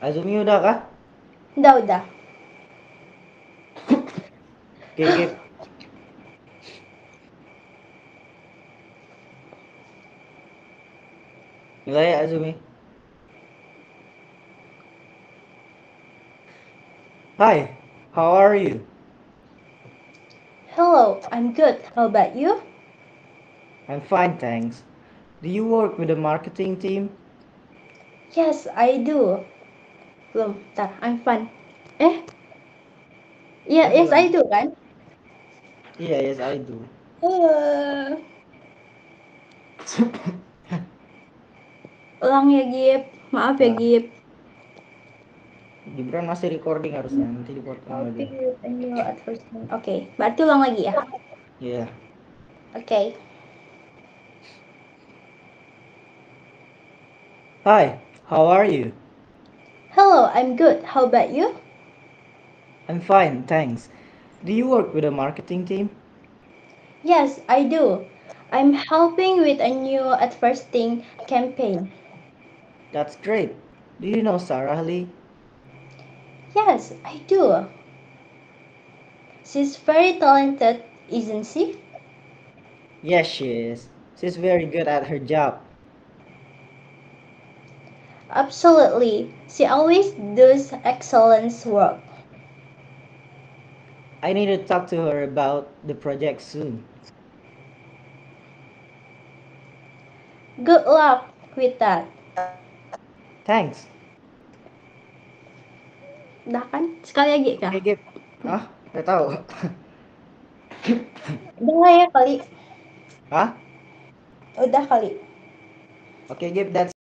Azumi udah kah? Udah. Oke, Gip. Mulai ya, Azumi. Hi, how are you? Hello, I'm good. How about you? I'm fine, thanks. Do you work with the marketing team? Yes, I do. Belum, tar, I'm fine. Eh, iya, Tadi yes I ulang. do kan? Iya, yes, I do. Eh, ulang ya, Gip. Maaf ya, Ulang. Gip. Gibran masih recording harusnya, nanti dipotong lagi. Helping with a new advertisement. Oke, berarti ulang lagi ya? Iya. Oke. Hi, how are you? Hello, I'm good. How about you? I'm fine, thanks. Do you work with the marketing team? Yes, I do. I'm helping with a new advertising campaign. That's great. Do you know Sarah Lee? Yes, I do. She's very talented, isn't she? Yes, she is. She's very good at her job. Absolutely. She always does excellent work. I need to talk to her about the project soon. Good luck with that. Thanks. Udah kan? Sekali lagi kah? Oke, Gip. Hah? Gak tahu. Udah lah ya kali. Hah? Udah kali. Oke, Gip, that's